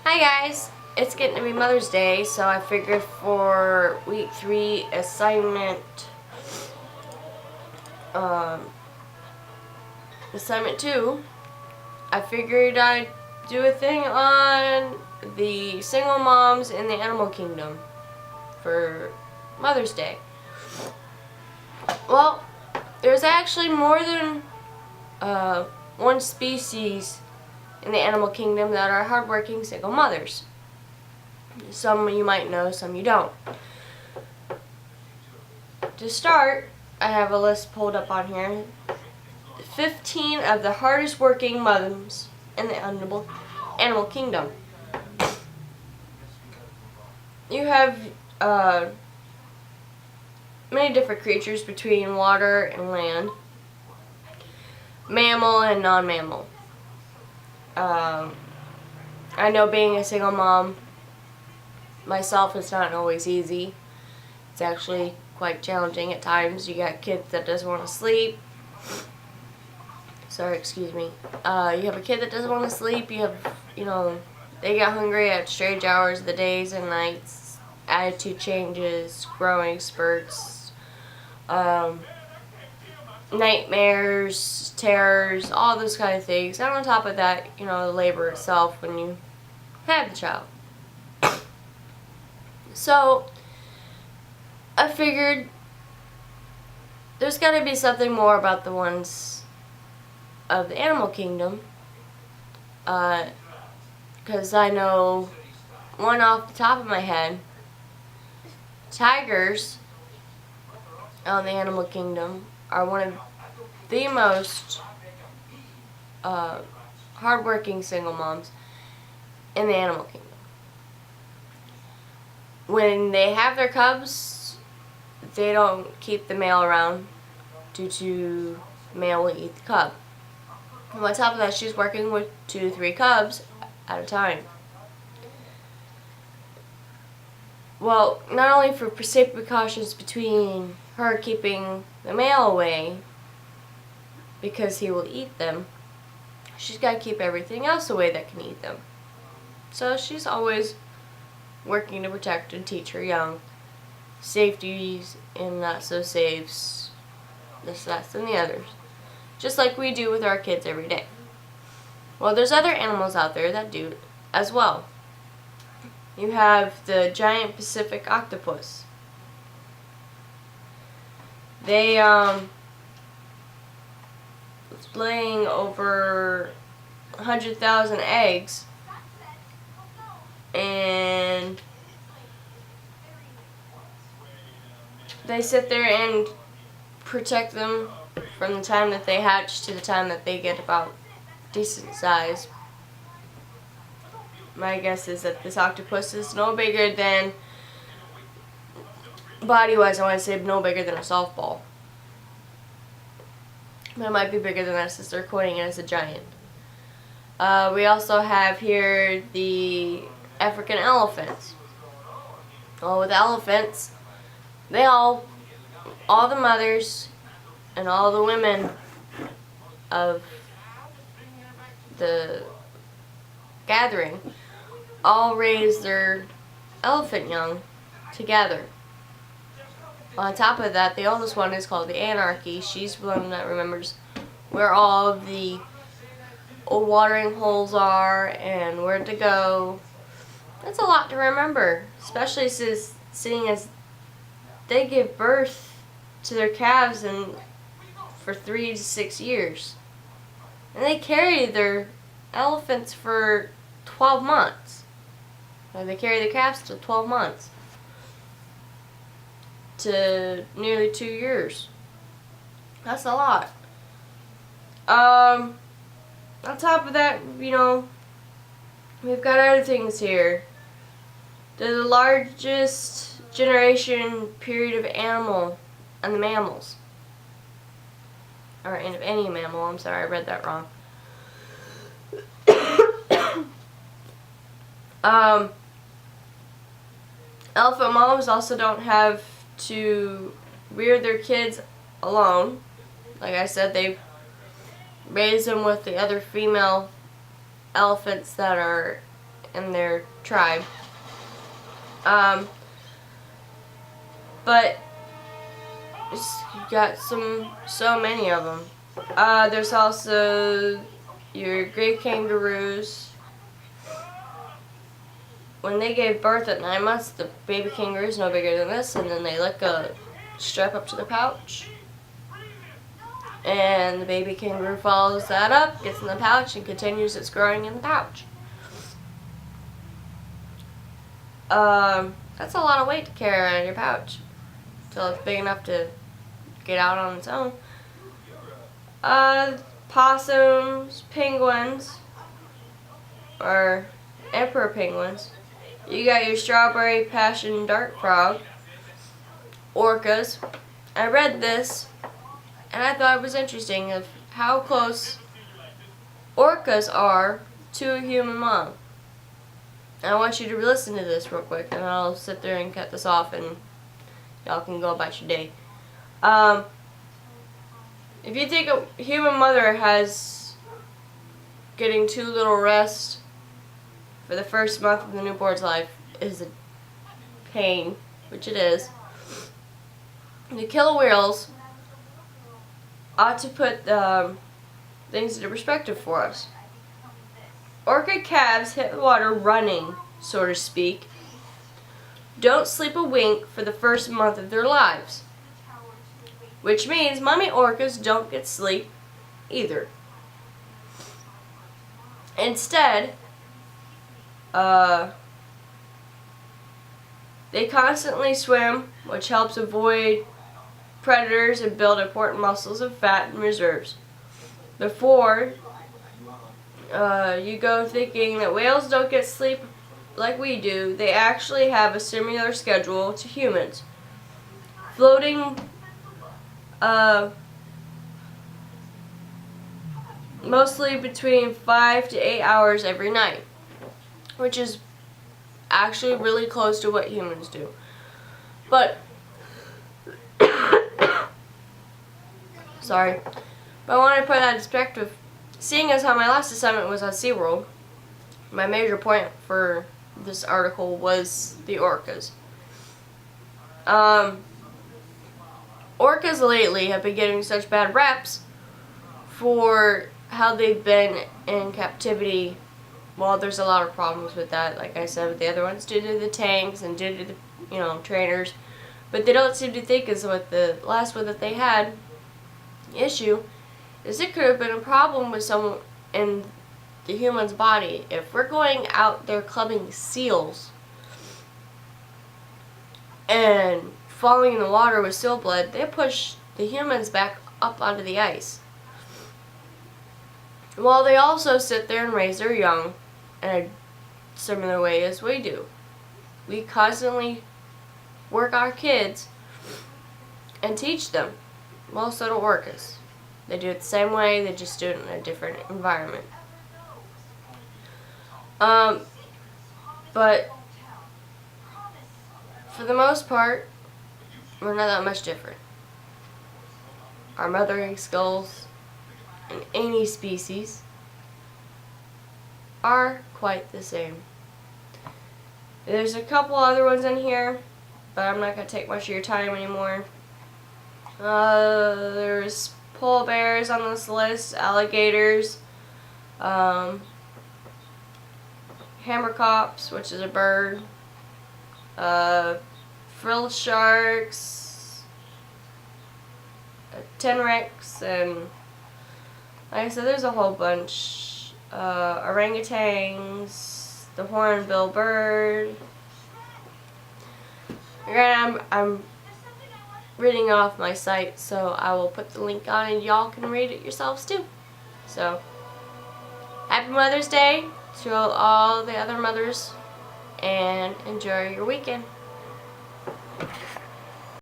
Hi guys, it's getting to be Mother's Day, so I figured for week 3 assignment assignment 2, I figured I'd do a thing on the single moms in the animal kingdom for Mother's Day. Well, there's actually more than one species in the animal kingdom that are hardworking single mothers. Some you might know, some you don't. To start, I have a list pulled up on here. 15 of the hardest working mothers in the animal kingdom. You have many different creatures between water and land, mammal and non-mammal. I know being a single mom myself is not always easy. It's actually quite challenging at times. You got kids that doesn't want to sleep. Sorry, excuse me. You have a kid that doesn't want to sleep. You have, they get hungry at strange hours of the days and nights. Attitude changes, growing spurts, nightmares, terrors, all those kind of things. And on top of that, the labor itself when you have the child. So, I figured there's got to be something more about the ones of the animal kingdom, because I know one off the top of my head. Tigers on the animal kingdom are one of the most hardworking single moms in the animal kingdom. When they have their cubs, they don't keep the male around due to the male will eat the cub. And on top of that, she's working with 2 to 3 cubs at a time. Well, not only for safe precautions between her keeping the male away, because he will eat them, she's got to keep everything else away that can eat them. So she's always working to protect and teach her young safeties and not so safes, this, that, and the others. Just like we do with our kids every day. Well, there's other animals out there that do as well. You have the giant Pacific octopus. They laying over 100,000 eggs, and they sit there and protect them from the time that they hatch to the time that they get about decent size. My guess is that this octopus is no bigger than, body-wise, I want to say no bigger than a softball. But it might be bigger than that since they're quoting it as a giant. We also have here the African elephants. Well, with elephants, they all the mothers and all the women of the gathering all raise their elephant young together. On top of that, the oldest one is called the Anarchy. She's the one that remembers where all of the old watering holes are and where to go. That's a lot to remember, especially seeing as they give birth to their calves for 3 to 6 years. And they carry their elephants for 12 months. They carry the calves to 12 months. To nearly 2 years. That's a lot. On top of that, we've got other things here. They're the largest generation period of animal and the mammals. Or of any mammal, I'm sorry, I read that wrong. Elephant moms also don't have to rear their kids alone. Like I said, they raise them with the other female elephants that are in their tribe. But you got so many of them. There's also your great kangaroos. When they gave birth at 9 months, the baby kangaroo is no bigger than this, and then they lick a strap up to the pouch. And the baby kangaroo follows that up, gets in the pouch, and continues its growing in the pouch. That's a lot of weight to carry around in your pouch until it's big enough to get out on its own. Possums, penguins, or emperor penguins. You got your strawberry passion dart frog, orcas. I read this and I thought it was interesting of how close orcas are to a human mom. And I want you to listen to this real quick, and I'll sit there and cut this off and y'all can go about your day. If you think a human mother has getting too little rest for the first month of the newborn's life is a pain, which it is, the killer whales ought to put things into perspective for us. Orca calves hit the water running, so to speak. Don't sleep a wink for the first month of their lives. Which means mommy orcas don't get sleep either. Instead, they constantly swim, which helps avoid predators and build important muscles of fat and reserves. Before you go thinking that whales don't get sleep like we do, they actually have a similar schedule to humans. Floating mostly between 5 to 8 hours every night, which is actually really close to what humans do. But sorry, but I want to put that in perspective. Seeing as how my last assignment was on SeaWorld, my major point for this article was the orcas. Orcas lately have been getting such bad reps for how they've been in captivity. Well, there's a lot of problems with that, like I said, with the other ones due to the tanks and due to the, trainers. But they don't seem to think is what the last one that they had issue is it could have been a problem with someone in the human's body. If we're going out there clubbing seals and falling in the water with seal blood, they push the humans back up onto the ice. While they also sit there and raise their young in a similar way as we do. We constantly work our kids and teach them. Well, so do orcas. They do it the same way, they just do it in a different environment. But for the most part, we're not that much different. Our mothering skills in any species are quite the same. There's a couple other ones in here, but I'm not going to take much of your time anymore. There's polar bears on this list, alligators, hammerkops, which is a bird, frill sharks, tenrecs, and like I said, there's a whole bunch. Orangutans, the hornbill bird. Again, I'm reading off my site, so I will put the link on and y'all can read it yourselves too. So, happy Mother's Day to all the other mothers and enjoy your weekend.